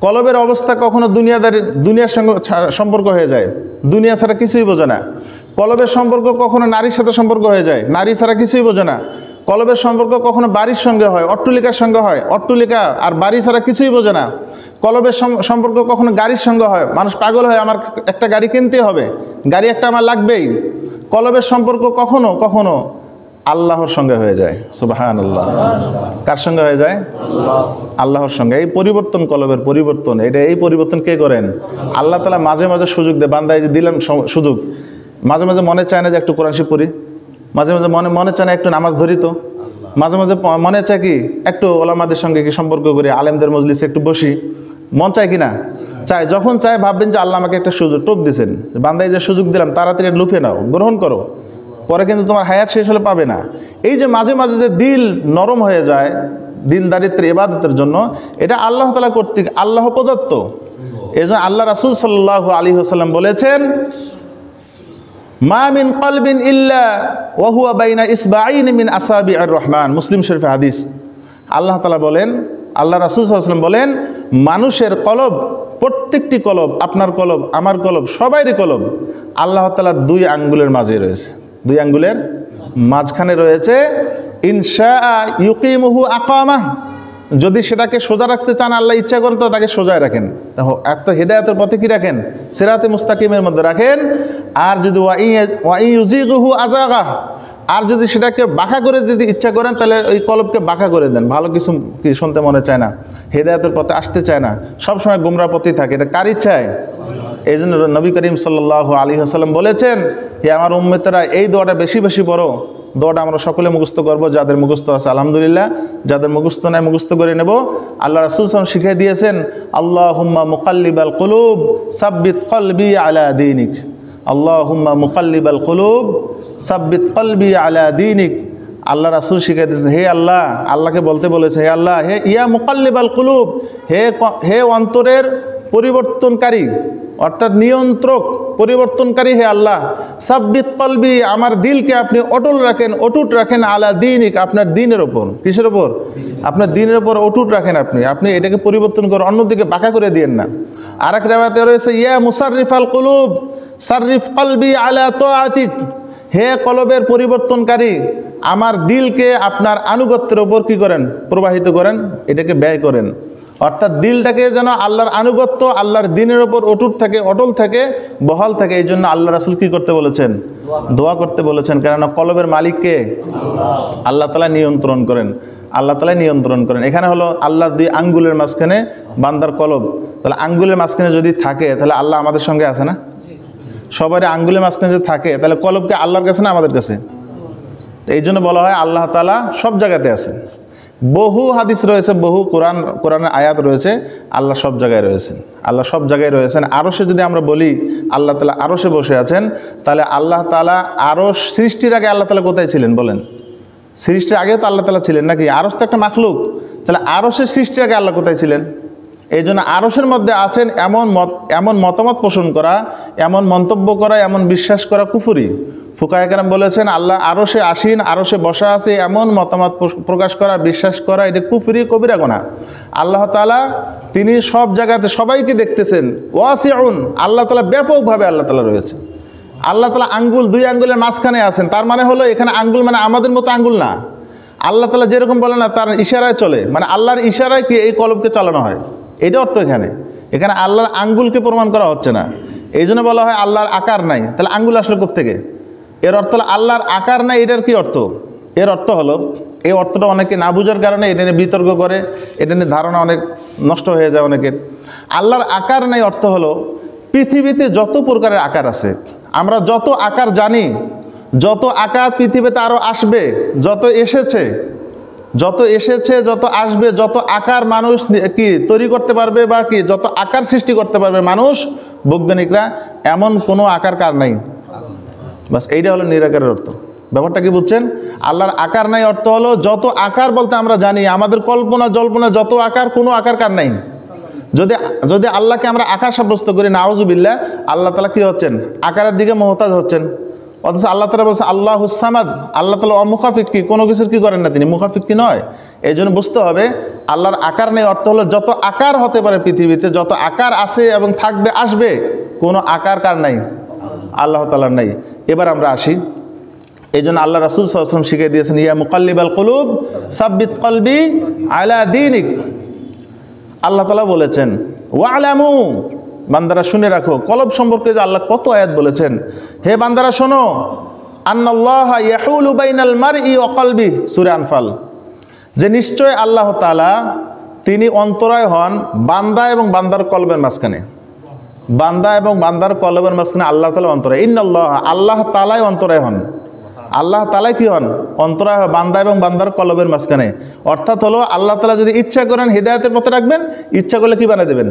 কলবের অবস্থা কখনো দুনিয়ার সঙ্গে সম্পর্ক হয়ে যায়, দুনিয়া ছাড়া কিছুই বোঝে না। কলবের সম্পর্ক কখনো নারীর সাথে সম্পর্ক হয়ে যায়, নারী ছাড়া কিছুই বোঝে না। কলবের সম্পর্ক কখনো বাড়ির সঙ্গে হয়, অট্টলিকার সঙ্গে হয়, অট্টলিকা আর বাড়ি ছাড়া কিছুই বোঝে না। কলবের সম্পর্ক কখনো গাড়ির সঙ্গে হয়, মানুষ পাগল হয়, আমার একটা গাড়ি কিনতে হবে, গাড়ি একটা আমার লাগবেই। কলবের সম্পর্ক কখনো কখনো আল্লাহর সঙ্গে হয়ে যায়। সুবহানাল্লাহ। কার সঙ্গে হয়ে যায়? আল্লাহর সঙ্গে। এই পরিবর্তন, কলবের পরিবর্তন, এই পরিবর্তন কে করেন? আল্লাহ তাআলা মাঝে মাঝে সুযোগ দেয়, বান্দা এই যে দিলাম সুযোগ, মাঝে মাঝে মনে চায় না যে একটু কোরআন শরীফ পড়ি, মাঝে মাঝে মনে চায় না একটু নামাজ ধরি, তো মাঝে মাঝে মনে চায় কি একটু ওলামাদের সঙ্গে কি সম্পর্ক করি, আলেমদের মজলিসে একটু বসি, মন চায় কি না? চায়। যখন চায় ভাববেন যে আল্লাহ আমাকে একটা সুযোগ টোপ দিয়েছেন, বান্দা এই যে সুযোগ দিলাম, তাড়াতাড়ি লুফে নাও, গ্রহণ করো, পরে কিন্তু তোমার হায়াত শেষ হলে পাবে না। এই যে মাঝে মাঝে যে দিল নরম হয়ে যায় দিনদারিত্বের ইবাদতের জন্য, এটা আল্লাহ তাআলা কর্তৃক আল্লাহ প্রদত্ত। এই জন্য আল্লাহ রাসূল সাল্লাল্লাহু আলাইহি ওয়াসাল্লাম বলেছেন, মা মিন কলবিন ইল্লা ওয়া হুয়া বাইনা ইসবাঈন মিন আসাবিআর রহমান, মুসলিম শরীফে হাদিস। আল্লাহ তাআলা বলেন, আল্লাহ রাসূল সাল্লাল্লাহু আলাইহি ওয়াসাল্লাম বলেন, মানুষের কলব, প্রত্যেকটি কলব, আপনার কলব, আমার কলব, সবাইরই কলব আল্লাহ তাআলার 2 আঙ্গুলের মাঝে রয়েছে, 2 আঙ্গুলের মাঝখানে রয়েছে। ইনশাআ ইউকিমুহু আকামাহ, যদি সেটাকে সোজা রাখতে চান, আল্লাহ ইচ্ছা করেন তো তাকে সোজায় রাখেন, একটা হেদায়েতের পথে কি রাখেন, সিরাতে মুস্তাকিমের মধ্যে রাখেন। আর যদি ওয়া ইউযিগুহু আযাগাহ, আর যদি সেটাকে বাঁকা করে যদি ইচ্ছা করেন, তাহলে ওই কলবকে বাঁকা করে দেন, ভালো কিছু কি শুনতে মনে চায় না, হেদায়েতের পথে আসতে চায় না, সবসময় গুমরাহ পথেই থাকে। এটা কার ইচ্ছায়? এই জন্য নবী করিম সাল্লাল্লাহু আলাইহি ওয়াসাল্লাম বলেছেন, হে আমার উম্মতেরা, এই দোয়াটা বেশি বেশি পড়ো। দোয়াটা আমরা সকলে মুখস্থ করব, যাদের মুখস্থ আছে আলহামদুলিল্লাহ, যাদের মুখস্থ নাই মুখস্থ করে নেব। আল্লাহ রাসূল সাল্লাল্লাহু আলাইহি ওয়াসাল্লাম শিখিয়ে দিয়েছেন, আল্লাহুম্মা মুকাল্লিবাল কুলুব সাব্বিত কলবি আলা দীনিক, আল্লাহুম্মা মুকাল্লিবাল কুলুব সাব্বিত কলবি আলা দীনিক। আল্লাহ রাসূল শিখিয়ে দিয়েছেন, হে আল্লাহ, আল্লাহকে বলতে বলেছে, হে আল্লাহ, হে ইয়া মুকাল্লিবাল কুলুব, হে অন্তরের পরিবর্তনকারী, অর্থাৎ নিয়ন্ত্রক, পরিবর্তনকারী, হে আল্লাহ, সাব্বিত কলবি, আমার দিলকে আপনি অটল রাখেন, অটুট রাখেন, আলা দীনিক, আপনার দিনের ওপর। কিসের ওপর? আপনার দিনের ওপর অটুট রাখেন আপনি এটাকে পরিবর্তন করে অন্যদিকে বাঁকা করে দিয়েন না। আরেক রাওয়াতে রয়েছে, ইয়া মুসাররিফাল কুলুব সাররিফ কলবি আলা তাআতিক, হে কলবের পরিবর্তনকারী, আমার দিলকে আপনার আনুগত্যের ওপর কি করেন? প্রবাহিত করেন, এটাকে ব্যয় করেন। অর্থাৎ দিলটাকে যেন আল্লাহর আনুগত্য, আল্লাহর দিনের ওপর অটুট থাকে, অটল থাকে, বহাল থাকে। এই জন্য আল্লাহ রাসূল কি করতে বলেছেন? দোয়া করতে বলেছেন। কেননা কলবের মালিককে আল্লাহ তাআলা নিয়ন্ত্রণ করেন, আল্লাহ তাআলা নিয়ন্ত্রণ করেন। এখানে হলো আল্লাহর 2 আঙ্গুলের মাঝখানে বান্দার কলব, তাহলে আঙ্গুলের মাঝখানে যদি থাকে, তাহলে আল্লাহ আমাদের সঙ্গে আছে না? সবার আঙ্গুলের মাঝখানে যে থাকে, তাহলে কলবকে আল্লাহর কাছে না আমাদের কাছে? এই জন্য বলা হয় আল্লাহ তাআলা সব জায়গাতে আছেন। বহু হাদিস রয়েছে, বহু কোরআনের আয়াত রয়েছে, আল্লাহ সব জায়গায় রয়েছেন। আল্লাহ সব জায়গায় রয়েছেন। আরশে যদি আমরা বলি আল্লাহ তাআলা আরশে বসে আছেন, তাহলে আল্লাহ তাআলা আরশ সৃষ্টির আগে আল্লাহ তাআলা কোথায় ছিলেন বলেন? সৃষ্টির আগেও তো আল্লাহ তাআলা ছিলেন নাকি? আরশ তো একটা মাখলুক, তাহলে আরশের সৃষ্টির আগে আল্লাহ কোথায় ছিলেন? এই জন্য আরশের মধ্যে আছেন এমন মতামত পোষণ করা, এমন মন্তব্য করা, এমন বিশ্বাস করা কুফরি। ফুকায়ে কেরাম বলেছেন আল্লাহ আরশে আসীন, আরশে বসা আছে, এমন মতামত প্রকাশ করা, বিশ্বাস করা, এটা কুফরি, কবিরা গুনাহ। আল্লাহ তাআলা তিনি সব জায়গাতে সবাইকে দেখতেছেন। ওয়াসিউন, আল্লাহ তাআলা ব্যাপকভাবে আল্লাহ তাআলা রয়েছেন। আল্লাহ তাআলা আঙ্গুল, দুই আঙ্গুলের মাঝখানে আছেন। তার মানে হলো এখানে আঙ্গুল মানে আমাদের মতো আঙ্গুল না। আল্লাহ তাআলা যেরকম বলে না, তার ইশারায় চলে, মানে আল্লাহর ইশারায় কি এই কলবকে চালানো হয়, এটা অর্থ। এখানে আল্লাহর আঙ্গুলকে প্রমাণ করা হচ্ছে না। এই জন্য বলা হয় আল্লাহর আকার নাই। তাহলে আঙ্গুল আসলে কোত্থেকে? এর অর্থ হলো আল্লাহর আকার নাই। এটার কি অর্থ? এর অর্থ হলো, এই অর্থটা অনেকে না বুঝার কারণে এটা নিয়ে বিতর্ক করে, এটা নিয়ে ধারণা অনেক নষ্ট হয়ে যায় অনেকের। আল্লাহর আকার নাই অর্থ হলো পৃথিবীতে যত প্রকারের আকার আছে, আমরা যত আকার জানি, যত আকার পৃথিবীতে আরও আসবে, যত এসেছে, যত আসবে, যত আকার মানুষ কি তৈরি করতে পারবে বা কি যত আকার সৃষ্টি করতে পারবে মানুষ, বৈজ্ঞানিকরা, এমন কোনো আকার কার নাই। বাস এইটা হলো নিরাকারের অর্থ। ব্যাপারটা কি বুঝছেন? আল্লাহর আকার নাই অর্থ হলো যত আকার বলতে আমরা জানি, আমাদের কল্পনা জল্পনা যত আকার, কোনো আকার কার নাই। যদি আল্লাহকে আমরা আকার সাব্যস্ত করি, নাউজুবিল্লাহ, আল্লাহ তাআলা কি হচ্ছেন? আকারের দিকে মুহতাজ হচ্ছেন। অথচ আল্লাহ তাআলা বলছে আল্লাহুস সামাদ, আল্লাহ তাআলা অমুখাফিক, কি কোনো কিছুর কি করেন না, তিনি মুখাফিক কি নয়। এই জন্য বুঝতে হবে আল্লাহর আকার নেই অর্থ হলো যত আকার হতে পারে পৃথিবীতে, যত আকার আছে এবং থাকবে, আসবে, কোনো আকার কার নাই? আল্লাহ তাআলার নাই। এবার আমরা আসি, এই জন্য আল্লাহ রাসূল সাল্লাল্লাহু আলাইহি ওয়াসাল্লাম শিখিয়ে দিয়েছেন ইয়া মুকাল্লিবাল কুলুব সাব্বিত কলবি আলা দীনিক। আল্লাহ তাআলা বলেছেন ওয়ালামু, বান্দারা শুনে রাখো। কলব সম্পর্কে যে আল্লাহ কত আয়াত বলেছেন, হে বান্দারা শোনো, আন্নাল্লাহা ইয়াহুলু বাইনাল মারই ওয়া কলবি, সূরা আনফাল, যে নিশ্চয় আল্লাহ তাআলা তিনি অন্তরায় হন বান্দা এবং বান্দার কলবের মাঝখানে। বান্দা এবং বান্দার কলবের মাঝখানে আল্লাহ তাআলা অন্তরায়। ইন্নাল্লাহ, আল্লাহ তাআলাই অন্তরায় হন। আল্লাহ তাআলাই কি হন? অন্তরায় হয় বান্দা এবং বান্দার কলবের মাঝখানে। অর্থাৎ হলো আল্লাহ তাআলা যদি ইচ্ছা করেন হিদায়াতের পথে রাখবেন, ইচ্ছা করলে কি বানিয়ে দেবেন?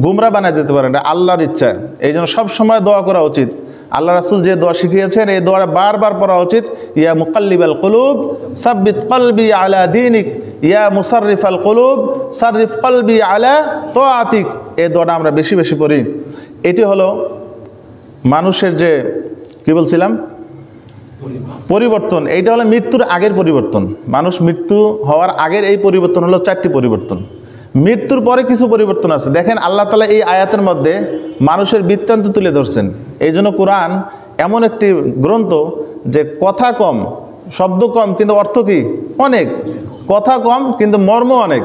গুমরা বানিয়ে দিতে পারেন। এটা আল্লাহর ইচ্ছা। এই জন্য সবসময় দোয়া করা উচিত। আল্লাহ রাসূল যে দোয়া শিখিয়েছেন, এই দোয়াটা বারবার পড়া উচিত। ইয়া মুকাল্লিবাল কুলুব সাব্বিত কলবি আলা দীনিক, ইয়া মুসাররিফাল কুলুব সাররিফ কলবি আলা তাআতিক। এই দোয়াটা আমরা বেশি বেশি পড়ি। এটি হলো মানুষের যে কি বলছিলাম, পরিবর্তন। এইটা হলো মৃত্যুর আগের পরিবর্তন। মানুষ মৃত্যু হওয়ার আগের এই পরিবর্তন হলো 4টি পরিবর্তন। মৃত্যুর পরে কিছু পরিবর্তন আছে। দেখেন আল্লাহ তাআলা এই আয়াতের মধ্যে মানুষের বৃত্তান্ত তুলে ধরছেন। এই জন্য কোরআন এমন একটি গ্রন্থ যে কথা কম, শব্দ কম, কিন্তু অর্থ কি অনেক। কথা কম কিন্তু মর্ম অনেক।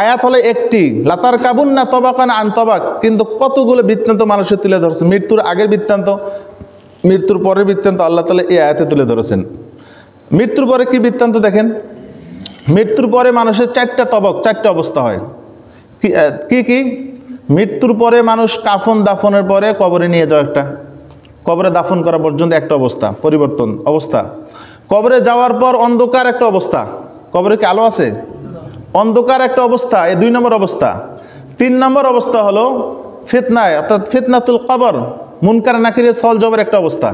আয়াত হলে একটি, লাতার কাবুন না তবাকান আন তবাক, কিন্তু কতগুলো বৃত্তান্ত মানুষের তুলে ধরছে। মৃত্যুর আগের বৃত্তান্ত, মৃত্যুর পরের বৃত্তান্ত আল্লাহ তাআলা এই আয়াতে তুলে ধরেছেন। মৃত্যুর পরে কি বৃত্তান্ত দেখেন, মৃত্যুর পরে মানুষের 4টা তবক, 4টা অবস্থা হয়। কি কি? মৃত্যুর পরে মানুষ কাফন দাফনের পরে কবরে নিয়ে যাওয়া, একটা কবরে দাফন করা পর্যন্ত একটা অবস্থা, পরিবর্তন অবস্থা। কবরে যাওয়ার পর অন্ধকার একটা অবস্থা। কবরে কি আলো আছে? অন্ধকার একটা অবস্থা, এই 2 নম্বর অবস্থা। 3 নম্বর অবস্থা হলো ফিতনায়, অর্থাৎ ফিতনাতুল কবর, মুনকার নাকিরের সওয়াল জবাবের একটা অবস্থা।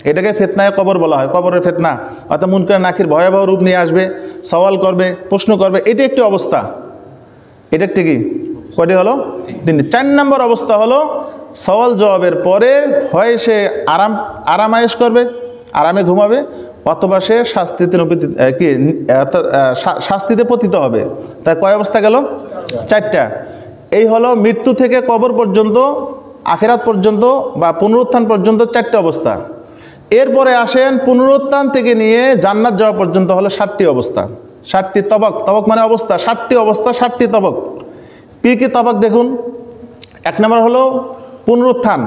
এটাকে ফিতনায়ে কবর বলা হয়। কবরের ফিতনা অর্থাৎ মুনকার নাকির ভয়াবহ রূপ নিয়ে আসবে, সওয়াল করবে, প্রশ্ন করবে। এটি একটি অবস্থা। এটা একটি কি, কয়টি হলো? 3টি। 4 নম্বর অবস্থা হলো সওয়াল জবাবের পরে হয় সে আরামায়েশ করবে, আরামে ঘুমাবে, অথবা সে শাস্তিতে পতিত হবে। তার কয় অবস্থা গেল? 4টা। এই হলো মৃত্যু থেকে কবর পর্যন্ত, আখিরাত পর্যন্ত বা পুনরুত্থান পর্যন্ত 4টি অবস্থা। এরপরে আসেন পুনরুত্থান থেকে নিয়ে জান্নাত যাওয়া পর্যন্ত হলো 7টি অবস্থা, 7টি তবক। তবক মানে অবস্থা, 7টি অবস্থা, 7টি তবক। কী কী তবক দেখুন। 1 নম্বর হলো পুনরুত্থান,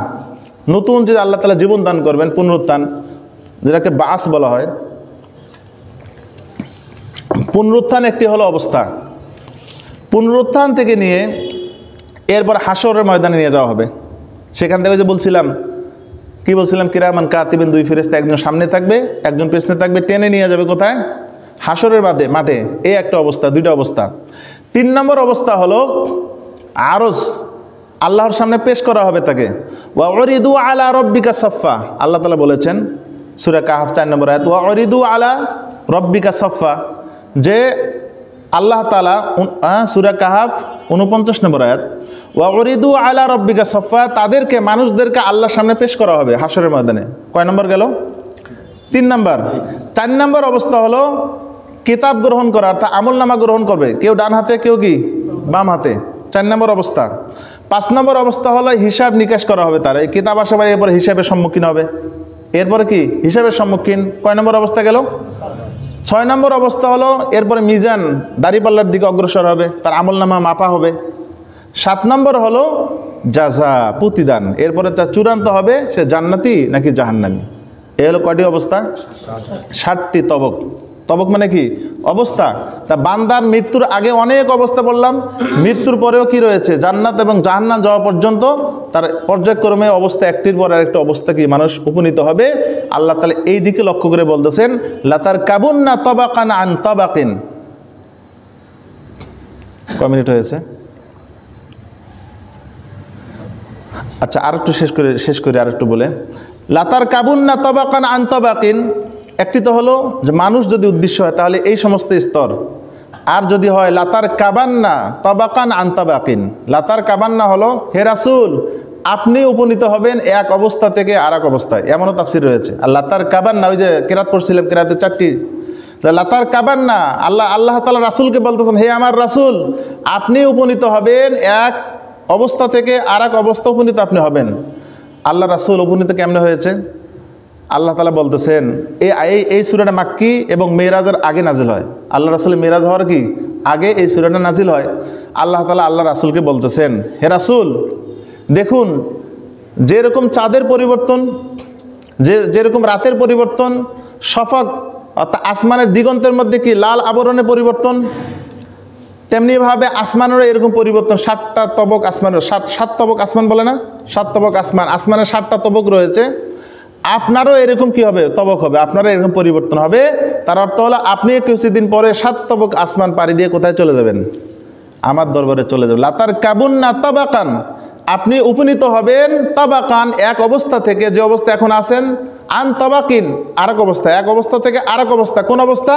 নতুন যে আল্লাহ তাআলা জীবন দান করবেন, পুনরুত্থান, যেটাকে বাস বলা হয়। পুনরুত্থান একটি হলো অবস্থা। পুনরুত্থান থেকে নিয়ে এরপর হাসরের ময়দানে নিয়ে যাওয়া হবে। সেখান থেকে যে বলছিলাম কি বলছিলাম, কিরামান কাতিবিন, 2 ফেরেশতা, একজন সামনে থাকবে একজন পেছনে থাকবে, টেনে নিয়ে যাবে কোথায়? হাসরের মাঠে। এই একটা অবস্থা, 2টা অবস্থা। 3 নম্বর অবস্থা হলো আরজ, আল্লাহর সামনে পেশ করা হবে তাকে। ওয়া উরিদু আলা রব্বিকা সাফা, আল্লাহ তাআলা বলেছেন সূরা কাহফ 4 নম্বর আয়াত, ওয়া উরিদু আলা রব্বিকা সাফা, যে আল্লাহ তাআলা সূরা কাহফ 49 নম্বর আয়াত, ওয়া উরিদু আলা রব্বিকা সাফা, তাদেরকে, মানুষদেরকে আল্লাহর সামনে পেশ করা হবে হাসরের ময়দানে। কয় নম্বর গেল? 3 নম্বর। 4 নম্বর অবস্থা হলো কিতাব গ্রহণ করা, অর্থাৎ আমলনামা গ্রহণ করবে, কেউ ডান হাতে কেউ কি বাম হাতে। 4 নম্বর অবস্থা। 5 নম্বর অবস্থা হলো হিসাব নিকাশ করা হবে তার, এই কিতাব আসার পরে এরপরে হিসাবের সম্মুখীন হবে। এরপরে কি হিসাবের সম্মুখীন। কয় নম্বর অবস্থা গেল? 6 নম্বর অবস্থা হলো এরপরে মিজান, দাড়িপাল্লার দিকে অগ্রসর হবে, তার আমলনামা মাপা হবে। 7 নম্বর হলো জাযা, প্রতিদান। এরপরে চূড়ান্ত হবে সে জান্নাতি নাকি জাহান্নামী। এ হলো কয়টি অবস্থা? 7টি তবক। তবক মানে কি? অবস্থা। তা বান্দার মৃত্যুর আগে অনেক অবস্থা বললাম, মৃত্যুর পরেও কি রয়েছে? জান্নাত এবং জাহান্নাম যাওয়া পর্যন্ত তার পর্যায়ক্রমে অবস্থা, একটির পর আরেকটা অবস্থা কি মানুষ উপনীত হবে। আল্লাহ তাআলা এই দিকে লক্ষ্য করে বলতেছেন, লাতার কাবুন্না তাবাকান আন তাবাকিন। কয় মিনিট হয়েছে? আচ্ছা, আরেকটু শেষ করে আরেকটু বলে, লাতার কাবুন্না তাবাকান আন তাবাকিন, একটি তো হলো যে মানুষ যদি উদ্দেশ্য হয় তাহলে এই সমস্ত স্তর, আর যদি হয় লাতার কাবান্না তাবাকান আন তাবাকিন, লাতার কাবান্না হলো হে রাসূল আপনি উপনীত হবেন এক অবস্থা থেকে আর এক অবস্থায়, এমনও তাফসীর রয়েছে। আর লাতার কাবান্না, ওই যে কেরাত পড়ছিলাম, কেরাতে 4টি, লাতার কাবান্না, আল্লাহ তাআলা রাসূলকে বলতেছেন, হে আমার রাসূল আপনি উপনীত হবেন এক অবস্থা থেকে আর এক অবস্থা উপনীত আপনি হবেন। আল্লাহ রাসূল উপনীত কেমনে হয়েছে? আল্লাহ তাআলা বলতেছেন, এই সূরাটা মাক্কি এবং মেরাজের আগে নাজিল হয়। আল্লাহ রাসূলের মেরাজ হওয়ার কি আগে এই সূরাটা নাজিল হয়। আল্লাহ তাআলা আল্লাহ রাসূলকে বলতেছেন, হে রাসূল দেখুন, যেরকম চাঁদের পরিবর্তন, যেরকম রাতের পরিবর্তন, শফক অর্থাৎ আসমানের দিগন্তের মধ্যে কি লাল আবরণের পরিবর্তন, তেমনিভাবে আসমানেরও এরকম পরিবর্তন। 7টা তবক আসমানের, 7 তবক আসমান বলে না, 7 তবক আসমান, আসমানের 7টা তবক রয়েছে। আপনারও এরকম কি হবে? তবক হবে, আপনারও এরকম পরিবর্তন হবে। তার অর্থ হলো আপনি কিছুদিন পরে 7 তবক আসমান পাড়ি দিয়ে কোথায় চলে যাবেন? আমার দরবারে চলে যাবেন। লাতার কাবুন্না তাবাকান, আপনি উপনীত হবেন তাবাকান, এক অবস্থা থেকে, যে অবস্থা এখন আছেন, আন তাবাকিন, আরেক অবস্থা, এক অবস্থা থেকে আরেক অবস্থা। কোন অবস্থা?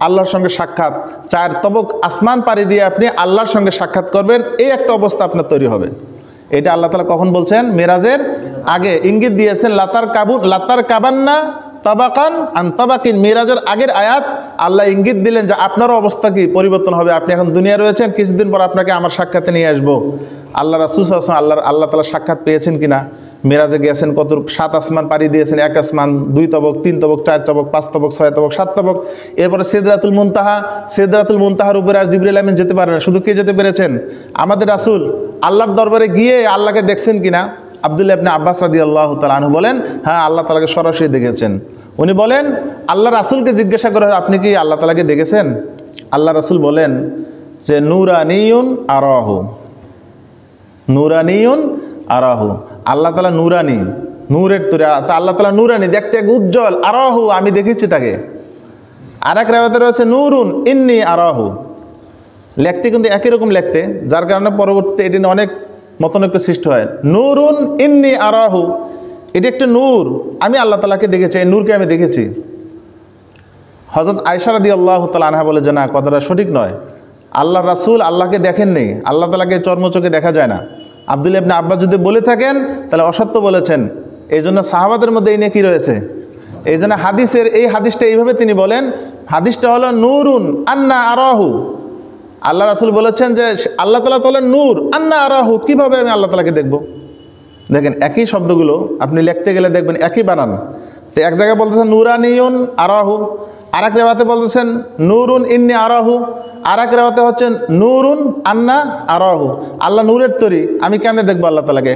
আল্লাহর সঙ্গে সাক্ষাৎ। 4 তবক আসমান পাড়ি দিয়ে আপনি আল্লাহর সঙ্গে সাক্ষাৎ করবেন, এই একটা অবস্থা আপনার তৈরি হবে। এটা আল্লাহ তাআলা কখন বলছেন? মেরাজের আগে ইঙ্গিত দিয়েছেন। লাতার কাবান্না তাবাকান আন তাবাকিন, মেরাজের আগের আয়াত আল্লাহ ইঙ্গিত দিলেন যে আপনারও অবস্থা কি পরিবর্তন হবে। আপনি এখন দুনিয়া রয়েছেন, কিছুদিন পর আপনাকে আমার সাক্ষাতে নিয়ে আসবো। আল্লাহ রাসূল সাল্লাল্লাহু আলাইহি ওয়াসাল্লাম আল্লাহ তাআলা সাক্ষাৎ পেয়েছেন কিনা? মেরাজে গিয়েছেন, কত 7 আসমান পাড়ি দিয়েছেন, 1 আসমান, 2 তবক, 3 তবক, 4 তবক, 5 তবক, 6 তবক, 7 তবক। এরপরে সিদরাতুল মুনতাহার উপরে আর জিবরিল আমিন যেতে পারে না। শুধু কে যেতে পেরেছেন? আমাদের রাসূল। আল্লাহর দরবারে গিয়ে আল্লাহকে দেখছেন কিনা? আব্দুল্লাহ ইবনে আব্বাস রাদিয়াল্লাহু তাআলা আনহু বলেন, হ্যাঁ আল্লাহ তাআলাকে সরাসরি দেখেছেন। উনি বলেন, আল্লাহ রাসূলকে জিজ্ঞাসা করে, আপনি কি আল্লাহ তাআলাকে দেখেছেন? আল্লাহ রাসূল বলেন যে নুরানিয়ুন আরাহু, নুরানিয়ুন আরাহু, আল্লাহ তাআলা নুরানি, নূরের তৈরি, আল্লাহ তাআলা নুরানি, দেখতে এক উজ্জ্বল, আরাহু আমি দেখেছি তাকে। আর এক রাওয়াতে রয়েছে নূরুন ইন্নী আরাহু, লিখতে কিন্তু একই রকম লিখতে, যার কারণে পরবর্তীতে এটি অনেক মতনৈক্য সৃষ্টি হয়। নূরুন ইন্নী আরাহু, এটি একটা নূর, আমি আল্লাহ তাআলাকে দেখেছি, এই নূরকে আমি দেখেছি। হযরত আয়েশা রাদিয়াল্লাহু তাআলা আনহা বলে যে না, কথাটা সঠিক নয়, আল্লাহ রাসূল আল্লাহকে দেখেননি, আল্লাহ তাআলাকে চর্মচোখে দেখা যায় না। আব্দুল্লাহ ইবনে আব্বাস যদি বলে থাকেন তাহলে অসত্য বলেছেন। এই জন্য সাহাবাদের মধ্যে এই নিয়ে কী রয়েছে? এই জন্য এই হাদিসটা এইভাবে তিনি বলেন, হাদিসটা হলো নূরুন আন্না আরাহু, আল্লাহ রাসূল বলেছেন যে আল্লাহ তাআলা হলেন নূর, আন্না আরাহু, কীভাবে আমি আল্লাহ তাআলাকে দেখব? দেখেন একই শব্দগুলো আপনি লিখতে গেলে দেখবেন একই বানান। তো এক জায়গায় বলতেছেন নুরানিয়ুন আরাহু, আর এক রেওয়াতে বলতেছেন নূরুন ইন্নী আরাহু, আর এক রেওয়াতে হচ্ছে নূরুন আন্না আরাহু, আল্লাহ নূরের তৈরি, আমি কেন দেখবো আল্লাহ তাআলাকে?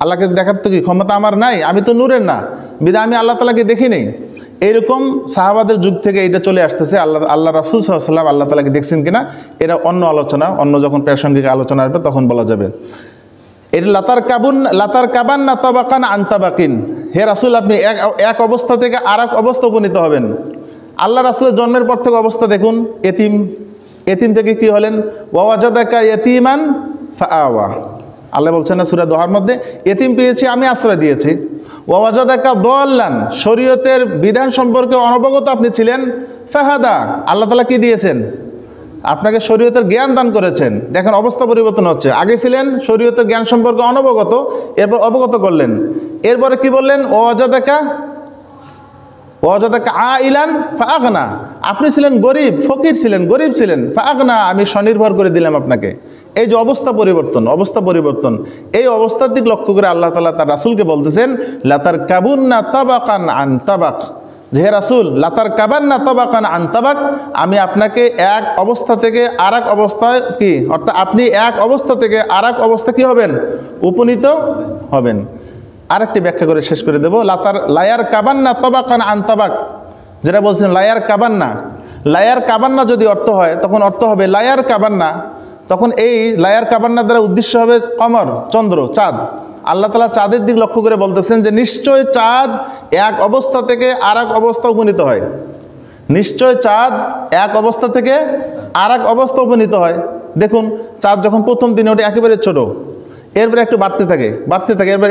আল্লাহকে দেখার তো কি ক্ষমতা আমার নাই, আমি তো নূরের না, বিধায় আমি আল্লাহ তাআলাকে দেখি নেই। এইরকম সাহাবাদের যুগ থেকে এটা চলে আসতেছে। আল্লাহ রাসূল সাল্লাল্লাহু আলাইহি ওয়াসাল্লাম আল্লাহ তাআলাকে দেখছেন কিনা এটা অন্য আলোচনা, অন্য যখন প্রাসঙ্গিক আলোচনা আসবে তখন বলা যাবে। এটা লাতার কাবান্না তাবাকান আন তাবাকিন, হে রাসূল আপনি এক অবস্থা থেকে আর এক অবস্থা উপনীত হবেন। আল্লাহ রাসূলের জন্মের পর থেকে অবস্থা দেখুন, এতিম, এতিম থেকে কি হলেন? ওয়াজাদাকা ইয়াতীমান ফাআওয়া, আল্লাহ বলছেন না সূরা দোহার মধ্যে, এতিম পেয়েছি আমি আশ্রয় দিয়েছি। ওয়াজাদাকা দাল্লান, শরীয়তের বিধান সম্পর্কে অনবগত আপনি ছিলেন, ফাহাদা, আল্লাহ তাআলা কি দিয়েছেন? আপনাকে শরীয়তের জ্ঞান দান করেছেন। দেখেন অবস্থা পরিবর্তন হচ্ছে, আগে ছিলেন শরীয়তের জ্ঞান সম্পর্কে অনবগত, এরপর অবগত করলেন। এরপরে কি বললেন? ওয়াজাদাকা আইলান ফাআগনা, আপনি ছিলেন গরিব, ফকির ছিলেন, গরিব ছিলেন, ফাআগনা, আমি স্বনির্ভর করে দিলাম আপনাকে। এই যে অবস্থা পরিবর্তন, অবস্থা পরিবর্তন, এই অবস্থার দিক লক্ষ্য করে আল্লাহ তাআলা তার রাসূলকে বলতেছেন লাতার কাবুন্না তাবাকান আন তাবাক, যে হে রাসূল লাতার কাবান্না তাবাকান আন তাবাক, আমি আপনাকে এক অবস্থা থেকে আর এক অবস্থায় কি, অর্থাৎ আপনি এক অবস্থা থেকে আর এক অবস্থা কি হবেন? উপনীত হবেন। আরেকটি ব্যাখ্যা করে শেষ করে দেব, লায়ার কাবান্না তবাকান আন তাবাক, যেটা বলছেন লায়ার কাবান্না, লায়ার কাবান্না যদি অর্থ হয় তখন অর্থ হবে লায়ার কাবান্না, তখন এই লায়ার কাবান্না দ্বারা উদ্দেশ্য হবে কমর, চন্দ্র, চাঁদ। আল্লাহ তাআলা চাঁদের দিক লক্ষ্য করে বলতেছেন যে নিশ্চয় চাঁদ এক অবস্থা থেকে আর এক অবস্থা উপনীত হয়, নিশ্চয় চাঁদ এক অবস্থা থেকে আর এক অবস্থা উপনীত হয়। দেখুন চাঁদ যখন প্রথম দিনে ওটা একেবারে ছোট, এরপরে একটু বাড়তে থাকে,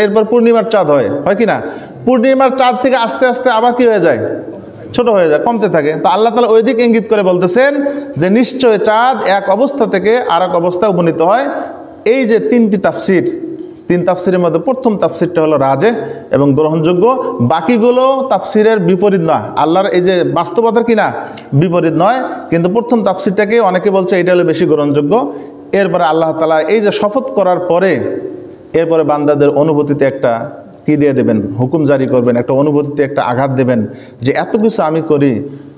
এরপর পূর্ণিমার চাঁদ হয় কি না? পূর্ণিমার চাঁদ থেকে আস্তে আস্তে আবার কি হয়ে যায়? ছোট হয়ে যায়, কমতে থাকে। তো আল্লাহ তাআলা ওই দিক ইঙ্গিত করে বলতেছেন যে নিশ্চয় চাঁদ এক অবস্থা থেকে আর এক অবস্থায় উপনীত হয়। এই যে তিনটি তাফসির, তিন তাফসিরের মধ্যে প্রথম তাফসিরটা হলো রাজে এবং গ্রহণযোগ্য, বাকিগুলো তাফসিরের বিপরীত নয়, আল্লাহর এই যে বাস্তবতার কিনা বিপরীত নয়, কিন্তু প্রথম তাফসিরটাকে অনেকে বলছে এটা হলো বেশি গ্রহণযোগ্য। এরপরে আল্লাহ তাআলা এই যে শপথ করার পরে এরপরে বান্দাদের অনুভূতিতে একটা কি দিয়ে দেবেন, হুকুম জারি করবেন, একটা অনুভূতিতে একটা আঘাত দেবেন যে এত কিছু আমি করি,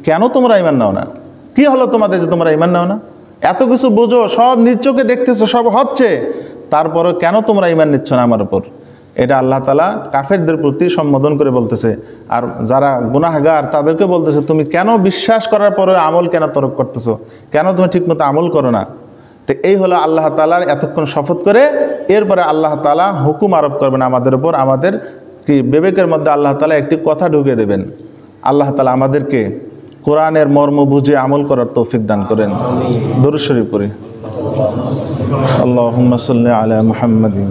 কেন তোমরা ঈমান নাও না? কি হলো তোমাদের যে তোমরা ঈমান নাও না? এত কিছু বোঝো, সব নিজ চোখে দেখতেছো, সব হচ্ছে, তারপরে কেন তোমরা ঈমান নিচ্ছ না আমার উপর? এটা আল্লাহ তাআলা কাফেরদের প্রতি সম্বোধন করে বলতেছে। আর যারা গুনাহগার তাদেরকে বলতেছে তুমি কেন বিশ্বাস করার পরে আমল কেন তরক করতেছো, কেন তুমি ঠিকমতো আমল করো না? তো এই হলো আল্লাহ তাআলার এতক্ষণ শপথ করে এরপরে আল্লাহ তাআলা হুকুম আরোপ করবেন আমাদের উপর। আমাদের কি বিবেকের মধ্যে আল্লাহ তাআলা একটি কথা ঢুকে দেবেন। আল্লাহ তাআলা আমাদেরকে কোরআনের মর্ম বুঝে আমল করার তৌফিক দান করেন। দরুদ শরীফ পড়ি। আল্লাহুম্মা সাল্লি আলা মুহাম্মাদিন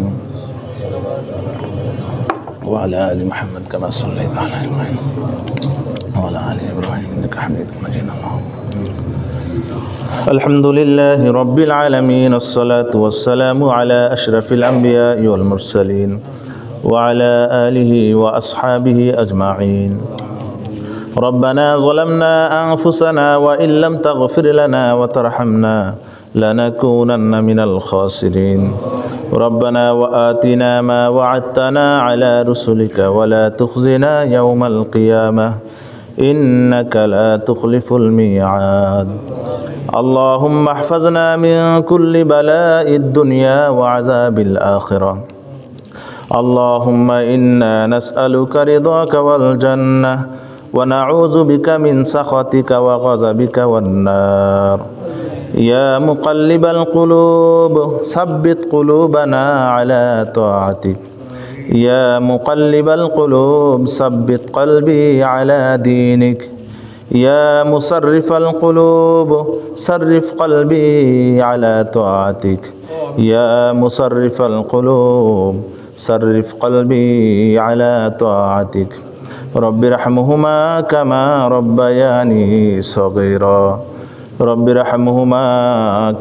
ওয়া আলা আলি মুহাম্মাদ কামা সাল্লাইতা আলা ইব্রাহিম ওয়া আলা আলি ইব্রাহিম ইন্নাকা হামিদুম মাজিদ। الحمد لله رب العالمين، الصلاة والسلام على أشرف الأنبياء والمرسلين وعلى آله وأصحابه أجمعين. ربنا ظلمنا أنفسنا وإن لم تغفر لنا وترحمنا لنكونن من الخاسرين. ربنا وآتنا ما وعدتنا على رسلك ولا تخزنا يوم القيامة إنك لا تخلف الميعاد. اللهم احفظنا من كل بلاء الدنيا وعذاب الآخرة. اللهم إنا نسألك رضاك والجنة ونعوذ بك من سخطك وغضبك والنار. يا مقلب القلوب ثبت قلوبنا على طاعتك. يا مقلب القلوب ثبت قلبي على دينك. يا مصرف القلوب صرف قلبي على طاعتك. يا مصرف القلوب صرف قلبي على طاعتك. رب ارحمهما كما ربياني صغيرا. رب ارحمهما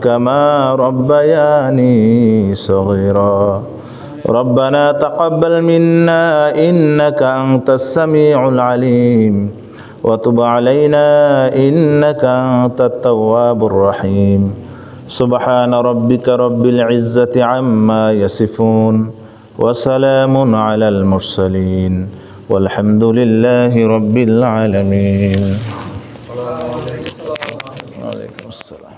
كما ربياني صغيرا. ربنا تقبل منا إنك أنت السميع العليم وتب علينا إنك أنت التواب الرحيم. سبحان ربك رب العزة عما يصفون وسلام على المرسلين والحمد لله رب العالمين. وعليكم السلام.